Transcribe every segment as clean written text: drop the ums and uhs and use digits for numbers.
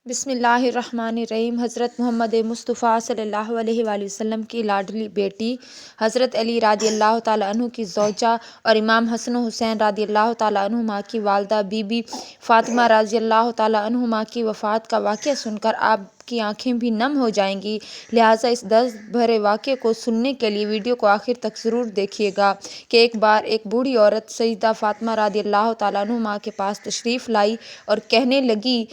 بسم اللہ الرحمن الرحیم۔ حضرت محمد مصطفیٰ صلی اللہ علیہ وآلہ وسلم کی لاڈلی بیٹی حضرت علی رضی اللہ تعالیٰ عنہ کی زوجہ اور امام حسن و حسین رضی اللہ تعالیٰ عنہما کی والدہ بی بی فاطمہ رضی اللہ تعالیٰ عنہما کی وفات کا واقعہ سن کر آپ کی آنکھیں بھی نم ہو جائیں گی، لہٰذا اس درد بھرے واقعے کو سننے کے لیے ویڈیو کو آخر تک ضرور دیکھیے گا کہ ایک بار ایک بوڑھی عورت سیدہ فاطمہ رضی اللہ تعالیٰ عنہما کے پاس تشریف لائی اور کہنے لگی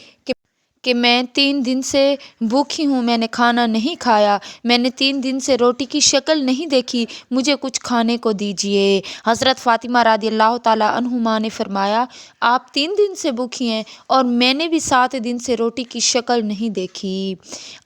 کہ میں 3 دن سے بھوکی ہوں، میں نے کھانا نہیں کھایا، میں نے 3 دن سے روٹی کی شکل نہیں دیکھی، مجھے کچھ کھانے کو دیجیے۔ حضرت فاطمہ رضی اللہ تعالیٰ عنہما نے فرمایا، آپ 3 دن سے بھوکی ہیں اور میں نے بھی 7 دن سے روٹی کی شکل نہیں دیکھی۔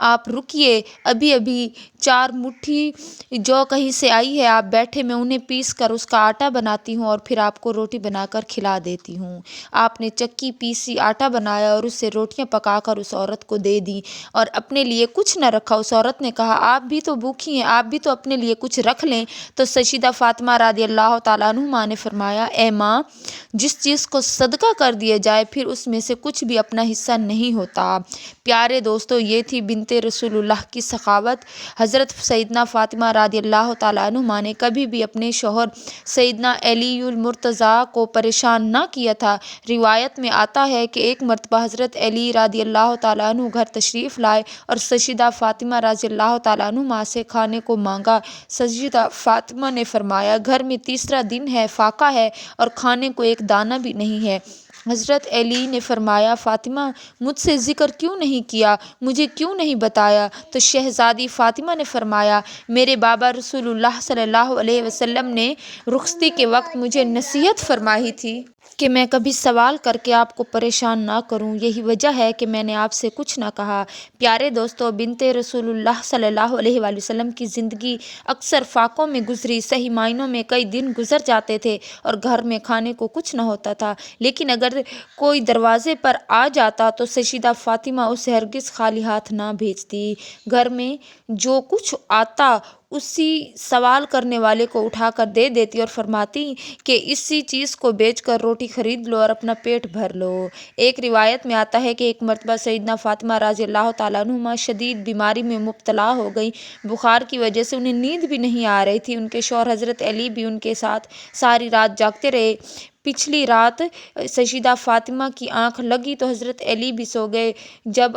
آپ رکیے، ابھی ابھی 4 مٹھی جو کہیں سے آئی ہے، آپ بیٹھے، میں انہیں پیس کر اس کا آٹا بناتی ہوں اور پھر آپ کو روٹی بنا کر کھلا دیتی ہوں۔ آپ نے چکی پیسی آٹا بنایا اور اس سے روٹیاں پکا کر اس عورت کو دے دی اور اپنے لیے کچھ نہ رکھا۔ اس عورت نے کہا، آپ بھی تو بھوکی ہیں، آپ بھی تو اپنے لیے کچھ رکھ لیں۔ تو سیدہ فاطمہ رضی اللہ تعالیٰ عنہما نے فرمایا، اے ماں، جس چیز کو صدقہ کر دیا جائے پھر اس میں سے کچھ بھی اپنا حصہ نہیں ہوتا۔ پیارے دوستو، یہ تھی بنت رسول اللہ کی سخاوت۔ حضرت سیدنا فاطمہ رضی اللہ تعالیٰ عنہما نے کبھی بھی اپنے شوہر سیدنا علی المرتضیٰ کو پریشان نہ کیا تھا۔ روایت میں آتا ہے کہ ایک مرتبہ حضرت علی رضی اللہ تعالیٰ عنہ گھر تشریف لائے اور سیدہ فاطمہ رضی اللہ تعالیٰ عنہما سے کھانے کو مانگا۔ سیدہ فاطمہ نے فرمایا، گھر میں تیسرا دن ہے، فاقہ ہے اور کھانے کو ایک دانہ بھی نہیں ہے۔ حضرت علی نے فرمایا، فاطمہ، مجھ سے ذکر کیوں نہیں کیا، مجھے کیوں نہیں بتایا؟ تو شہزادی فاطمہ نے فرمایا، میرے بابا رسول اللہ صلی اللہ علیہ وسلم نے رخصتی کے وقت مجھے نصیحت فرمائی تھی کہ میں کبھی سوال کر کے آپ کو پریشان نہ کروں، یہی وجہ ہے کہ میں نے آپ سے کچھ نہ کہا۔ پیارے دوستو، بنت رسول اللہ صلی اللہ علیہ وآلہ وسلم کی زندگی اکثر فاقوں میں گزری۔ صحیح معنوں میں کئی دن گزر جاتے تھے اور گھر میں کھانے کو کچھ نہ ہوتا تھا، لیکن اگر کوئی دروازے پر آ جاتا تو سیدہ فاطمہ اسے ہرگز خالی ہاتھ نہ بھیجتی۔ گھر میں جو کچھ آتا اسی سوال کرنے والے کو اٹھا کر دے دیتی اور فرماتی کہ اسی چیز کو بیچ کر روٹی خرید لو اور اپنا پیٹ بھر لو۔ ایک روایت میں آتا ہے کہ ایک مرتبہ سیدنا فاطمہ رضی اللہ تعالیٰ عنہما شدید بیماری میں مبتلا ہو گئی۔ بخار کی وجہ سے انہیں نیند بھی نہیں آ رہی تھی۔ ان کے شوہر حضرت علی بھی ان کے ساتھ ساری رات جاگتے رہے۔ پچھلی رات سیدہ فاطمہ کی آنکھ لگی تو حضرت علی بھی سو گئے۔ جب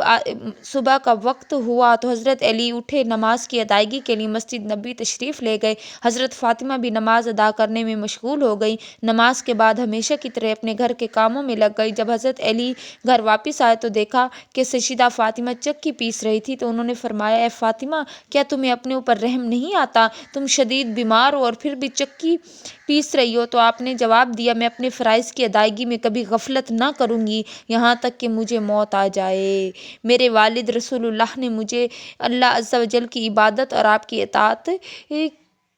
صبح کا وقت ہوا تو حضرت علی اٹھے، نماز کی ادائیگی کے لیے مسجد نبوی تشریف لے گئے۔ حضرت فاطمہ بھی نماز ادا کرنے میں مشغول ہو گئی۔ نماز کے بعد ہمیشہ کی طرح اپنے گھر کے کاموں میں لگ گئی۔ جب حضرت علی گھر واپس آئے تو دیکھا کہ سیدہ فاطمہ چکی پیس رہی تھی، تو انہوں نے فرمایا، اے فاطمہ، کیا تمہیں اپنے اوپر رحم نہیں آتا؟ تم شدید بیمار ہو اور پھر بھی چکی پیس رہی ہو؟ تو آپ نے جواب دیا، میں اپنے فرائض کی ادائیگی میں کبھی غفلت نہ کروں گی یہاں تک کہ مجھے موت آ جائے۔ میرے والد رسول اللہ نے مجھے اللہ عز و جل کی عبادت اور آپ کی اطاعت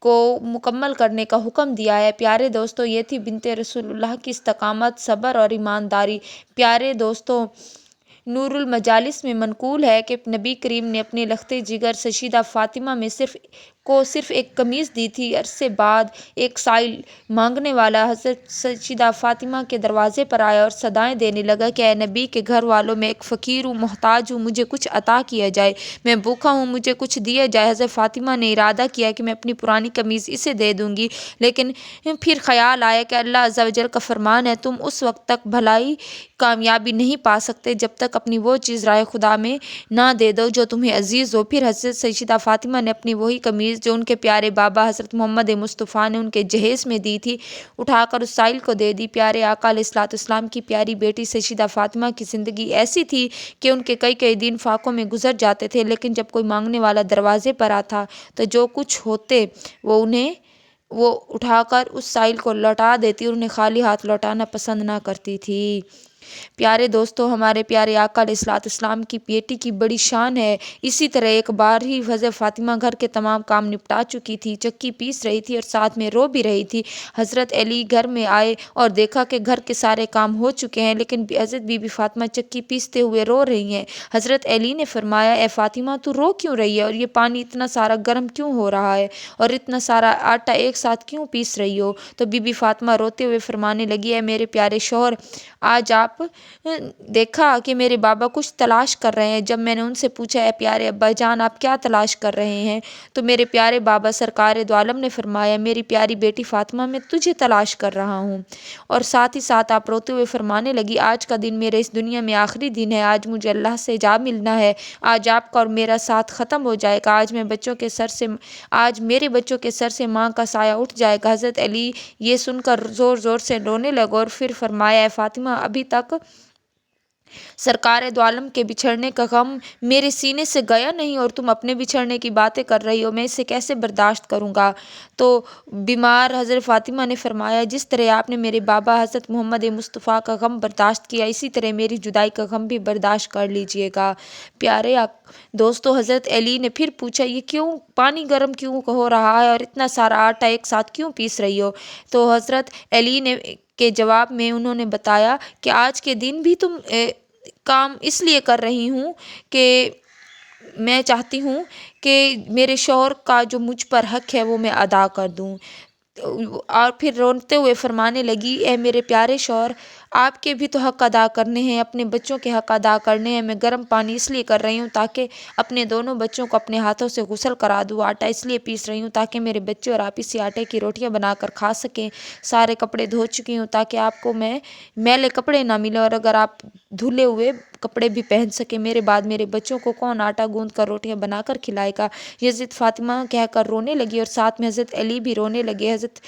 کو مکمل کرنے کا حکم دیا ہے۔ پیارے دوستو، یہ تھی بنت رسول اللہ کی استقامت، صبر اور ایمانداری۔ پیارے دوستو، نور المجالس میں منقول ہے کہ نبی کریم نے اپنے لخت جگر سیدہ فاطمہ میں صرف ایک قمیص دی تھی۔ عرصے بعد ایک سائل مانگنے والا حضرت سیدہ فاطمہ کے دروازے پر آیا اور صدائیں دینے لگا کہ اے نبی کے گھر والوں، میں ایک فقیر ہوں، محتاج ہوں، مجھے کچھ عطا کیا جائے، میں بھوکا ہوں، مجھے کچھ دیا جائے۔ حضرت فاطمہ نے ارادہ کیا کہ میں اپنی پرانی قمیص اسے دے دوں گی، لیکن پھر خیال آیا کہ اللہ عز و جل کا فرمان ہے، تم اس وقت تک بھلائی کامیابی نہیں پا سکتے جب تک اپنی وہ چیز رائے خدا میں نہ دے دو جو تمہیں عزیز ہو۔ پھر حضرت سیدہ فاطمہ نے اپنی وہی قمیص جو ان کے پیارے بابا حضرت محمد مصطفیٰ نے ان کے جہیز میں دی تھی، اٹھا کر اس سائل کو دے دی۔ پیارے آقا علیہ الصلوۃ والسلام کی پیاری بیٹی سیدہ فاطمہ کی زندگی ایسی تھی کہ ان کے کئی دن فاقوں میں گزر جاتے تھے، لیکن جب کوئی مانگنے والا دروازے پر آتا تو جو کچھ ہوتے وہ اٹھا کر اس سائل کو لوٹا دیتی اور انہیں خالی ہاتھ لوٹانا پسند نہ کرتی تھی۔ پیارے دوستو، ہمارے پیارے آقا علیہ الصلوۃ والسلام کی بیٹی کی بڑی شان ہے۔ اسی طرح ایک بار ہی حضرت فاطمہ گھر کے تمام کام نپٹا چکی تھی، چکی پیس رہی تھی اور ساتھ میں رو بھی رہی تھی۔ حضرت علی گھر میں آئے اور دیکھا کہ گھر کے سارے کام ہو چکے ہیں، لیکن حضرت بی بی فاطمہ چکی پیستے ہوئے رو رہی ہیں۔ حضرت علی نے فرمایا، اے فاطمہ، تو رو کیوں رہی ہے اور یہ پانی اتنا سارا گرم کیوں ہو رہا ہے اور اتنا سارا آٹا ایک ساتھ کیوں پیس رہی ہو؟ تو بی بی فاطمہ روتے ہوئے فرمانے لگی، اے میرے پیارے شوہر، آج آپ دیکھا کہ میرے بابا کچھ تلاش کر رہے ہیں۔ جب میں نے ان سے پوچھا اے پیارے ابا جان آپ کیا تلاش کر رہے ہیں، تو میرے پیارے بابا سرکار دو عالم نے فرمایا میری پیاری بیٹی فاطمہ میں تجھے تلاش کر رہا ہوں۔ اور ساتھ ہی ساتھ آپ روتے ہوئے فرمانے لگی آج کا دن میرے اس دنیا میں آخری دن ہے، آج مجھے اللہ سے جا ملنا ہے، آج آپ کا اور میرا ساتھ ختم ہو جائے گا، آج میرے بچوں کے سر سے ماں کا سایہ اٹھ جائے گا۔ حضرت علی یہ سن کر زور زور سے رونے لگے اور پھر فرمایا اے فاطمہ ابھی تک سرکار دو عالم کے بچھڑنے کا غم میرے سینے سے گیا نہیں اور تم اپنے بچھڑنے کی باتیں کر رہی ہو، میں اسے کیسے برداشت کروں گا۔ تو بیمار حضرت فاطمہ نے فرمایا جس طرح آپ نے میرے بابا حضرت محمد مصطفیٰ کا غم برداشت کیا اسی طرح میری جدائی کا غم بھی برداشت کر لیجئے گا۔ پیارے دوستو حضرت علی نے پھر پوچھا یہ کیوں پانی گرم کیوں ہو رہا ہے اور اتنا سارا آٹا ایک ساتھ کیوں پیس رہی ہو؟ تو حضرت علی نے کے جواب میں انہوں نے بتایا کہ آج کے دن بھی تم کام اس لیے کر رہی ہوں کہ میں چاہتی ہوں کہ میرے شوہر کا جو مجھ پر حق ہے وہ میں ادا کر دوں۔ اور پھر روتے ہوئے فرمانے لگی اے میرے پیارے شوہر آپ کے بھی تو حق ادا کرنے ہیں، اپنے بچوں کے حق ادا کرنے ہیں، میں گرم پانی اس لیے کر رہی ہوں تاکہ اپنے دونوں بچوں کو اپنے ہاتھوں سے غسل کرا دوں، آٹا اس لیے پیس رہی ہوں تاکہ میرے بچے اور آپ اسی آٹے کی روٹیاں بنا کر کھا سکیں، سارے کپڑے دھو چکی ہوں تاکہ آپ کو میں میلے کپڑے نہ ملیں اور اگر آپ دھلے ہوئے کپڑے بھی پہن سکیں، میرے بعد میرے بچوں کو کون آٹا گوندھ کر روٹیاں بنا کر کھلائے گا۔ حضرت فاطمہ کہہ کر رونے لگی اور ساتھ میں حضرت علی بھی رونے لگے۔ حضرت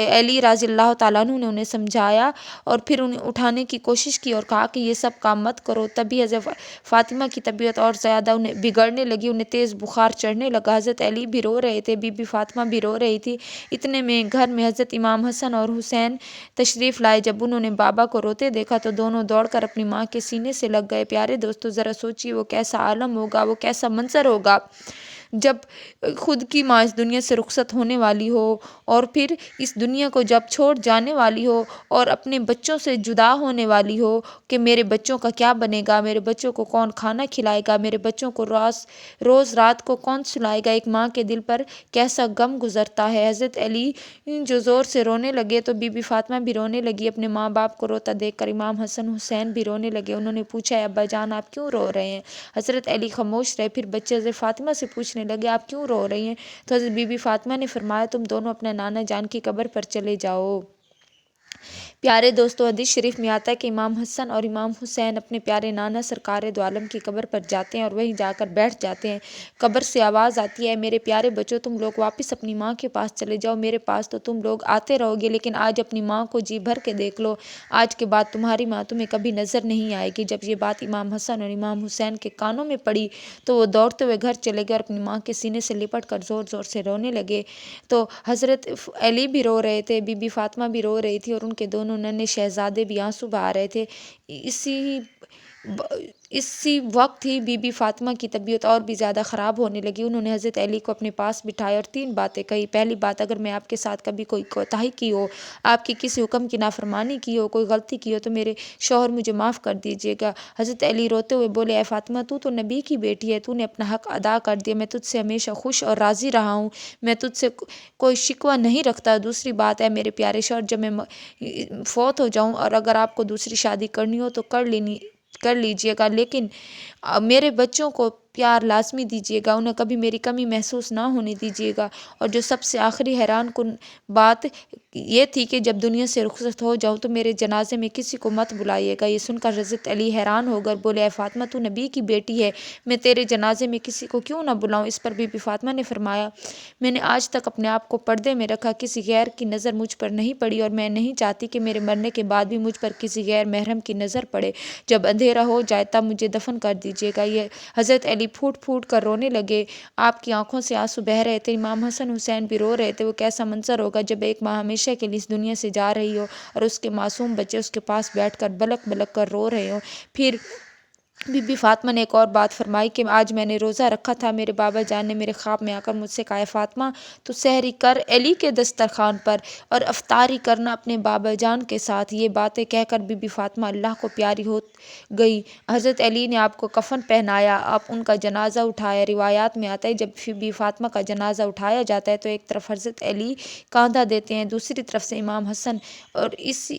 علی رضی اللہ تعالیٰ عنہ نے انہیں سمجھایا اور پھر انہیں اٹھانے کی کوشش کی اور کہا کہ یہ سب کام مت کرو۔ تبھی حضرت فاطمہ کی طبیعت اور زیادہ انہیں بگڑنے لگی، انہیں تیز بخار چڑھنے لگا۔ حضرت علی بھی رو رہے تھے، بی بی فاطمہ بھی رو رہی تھی۔ اتنے میں گھر میں حضرت امام حسن اور حسین تشریف لائے۔ جب انہوں نے بابا کو روتے دیکھا تو دونوں دوڑ کر اپنی ماں کے سینے سے لگ گئے۔ پیارے دوستو ذرا سوچیے وہ کیسا عالم ہوگا، وہ کیسا منظر ہوگا جب خود کی ماں اس دنیا سے رخصت ہونے والی ہو اور پھر اس دنیا کو جب چھوڑ جانے والی ہو اور اپنے بچوں سے جدا ہونے والی ہو کہ میرے بچوں کا کیا بنے گا، میرے بچوں کو کون کھانا کھلائے گا، میرے بچوں کو روز رات کو کون سلائے گا، ایک ماں کے دل پر کیسا غم گزرتا ہے۔ حضرت علی جو زور سے رونے لگے تو بی بی فاطمہ بھی رونے لگی، اپنے ماں باپ کو روتا دیکھ کر امام حسن حسین بھی رونے لگے۔ انہوں نے پوچھا اے ابا جان آپ کیوں رو رہے ہیں؟ حضرت علی خاموش رہے، پھر بچے حضرت فاطمہ سے پوچھنے لگے آپ کیوں رو رہی ہیں؟ تو حضرت بی بی فاطمہ نے فرمایا تم دونوں اپنے نانا جان کی قبر پر چلے جاؤ۔ پیارے دوستو حدیث شریف میں آتا ہے کہ امام حسن اور امام حسین اپنے پیارے نانا سرکار دو عالم کی قبر پر جاتے ہیں اور وہیں جا کر بیٹھ جاتے ہیں۔ قبر سے آواز آتی ہے میرے پیارے بچوں تم لوگ واپس اپنی ماں کے پاس چلے جاؤ، میرے پاس تو تم لوگ آتے رہو گے لیکن آج اپنی ماں کو جی بھر کے دیکھ لو، آج کے بعد تمہاری ماں تمہیں کبھی نظر نہیں آئے گی۔ جب یہ بات امام حسن اور امام حسین کے کانوں میں پڑی تو وہ دوڑتے ہوئے گھر چلے گئے اور اپنی ماں کے سینے سے لپٹ کر زور زور سے رونے لگے۔ تو حضرت علی بھی رو رہے تھے، بی بی فاطمہ بھی رو رہی تھی اور ان کے دونوں ننھے شہزادے بھی آنسو بہا رہے تھے۔ اسی وقت ہی بی بی فاطمہ کی طبیعت اور بھی زیادہ خراب ہونے لگی۔ انہوں نے حضرت علی کو اپنے پاس بٹھایا اور 3 باتیں کہی۔ پہلی بات اگر میں آپ کے ساتھ کبھی کوئی کوتاہی کی ہو، آپ کی کسی حکم کی نافرمانی کی ہو، کوئی غلطی کی ہو تو میرے شوہر مجھے معاف کر دیجیے گا۔ حضرت علی روتے ہوئے بولے اے فاطمہ تو نبی کی بیٹی ہے، تو نے اپنا حق ادا کر دیا، میں تجھ سے ہمیشہ خوش اور راضی رہا ہوں، میں تجھ سے کوئی شکوہ نہیں رکھتا۔ دوسری بات ہے میرے پیارے شوہر جب میں فوت ہو جاؤں اور اگر آپ کو دوسری شادی کرنی ہو تو کر لیجیے گا لیکن میرے بچوں کو پیار لازمی دیجیے گا، انہیں کبھی میری کمی محسوس نہ ہونے دیجیے گا۔ اور جو سب سے آخری حیران کن بات یہ تھی کہ جب دنیا سے رخصت ہو جاؤں تو میرے جنازے میں کسی کو مت بلائیے گا۔ یہ سن کر حضرت علی حیران ہو کر بولے اے فاطمہ تو نبی کی بیٹی ہے، میں تیرے جنازے میں کسی کو کیوں نہ بلاؤں؟ اس پر بی بی فاطمہ نے فرمایا میں نے آج تک اپنے آپ کو پردے میں رکھا، کسی غیر کی نظر مجھ پر نہیں پڑی اور میں نہیں چاہتی کہ میرے مرنے کے بعد بھی مجھ پر کسی غیر محرم کی نظر پڑے، جب اندھیرا ہو جائے تب مجھے دفن کر دیجیے گا۔ یہ حضرت علی پھوٹ پھوٹ کر رونے لگے، آپ کی آنکھوں سے آنسو بہہ رہے تھے، امام حسن حسین بھی رو رہے تھے۔ وہ کیسا منظر ہوگا جب ایک ماں ہمیشہ کے لیے اس دنیا سے جا رہی ہو اور اس کے معصوم بچے اس کے پاس بیٹھ کر بلک بلک کر رو رہے ہوں۔ پھر بی بی فاطمہ نے ایک اور بات فرمائی کہ آج میں نے روزہ رکھا تھا، میرے بابا جان نے میرے خواب میں آ کر مجھ سے کہا فاطمہ تو سحری کر علی کے دسترخوان پر اور افطاری کرنا اپنے بابا جان کے ساتھ۔ یہ باتیں کہہ کر بی بی فاطمہ اللہ کو پیاری ہو گئی۔ حضرت علی نے آپ کو کفن پہنایا، آپ ان کا جنازہ اٹھایا۔ روایات میں آتا ہے جب بی بی فاطمہ کا جنازہ اٹھایا جاتا ہے تو ایک طرف حضرت علی کاندھا دیتے ہیں، دوسری طرف سے امام حسن، اور اسی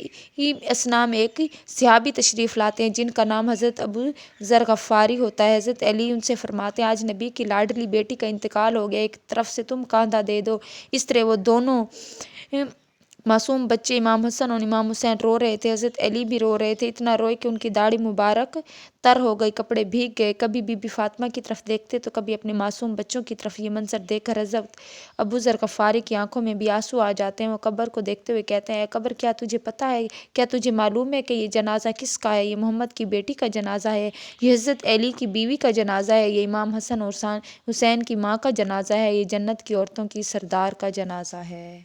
اثناء میں ایک صحابی تشریف لاتے ہیں جن کا نام حضرت ابو ذر غفاری ہوتا ہے۔ حضرت علی ان سے فرماتے ہیں آج نبی کی لاڈلی بیٹی کا انتقال ہو گیا، ایک طرف سے تم کاندھا دے دو۔ اس طرح وہ دونوں معصوم بچے امام حسن اور امام حسین رو رہے تھے، حضرت علی بھی رو رہے تھے، اتنا روئے کہ ان کی داڑھی مبارک تر ہو گئی، کپڑے بھیگ گئے۔ کبھی بی بی فاطمہ کی طرف دیکھتے تو کبھی اپنے معصوم بچوں کی طرف۔ یہ منظر دیکھ کر حضرت ابو ذر غفاری کی آنکھوں میں بھی آنسو آ جاتے ہیں۔ وہ قبر کو دیکھتے ہوئے کہتے ہیں اے قبر کیا تجھے پتہ ہے، کیا تجھے معلوم ہے کہ یہ جنازہ کس کا ہے؟ یہ محمد کی بیٹی کا جنازہ ہے، یہ حضرت علی کی بیوی کا جنازہ ہے، یہ امام حسن اور حسین کی ماں کا جنازہ ہے، یہ جنت کی عورتوں کی سردار کا جنازہ ہے۔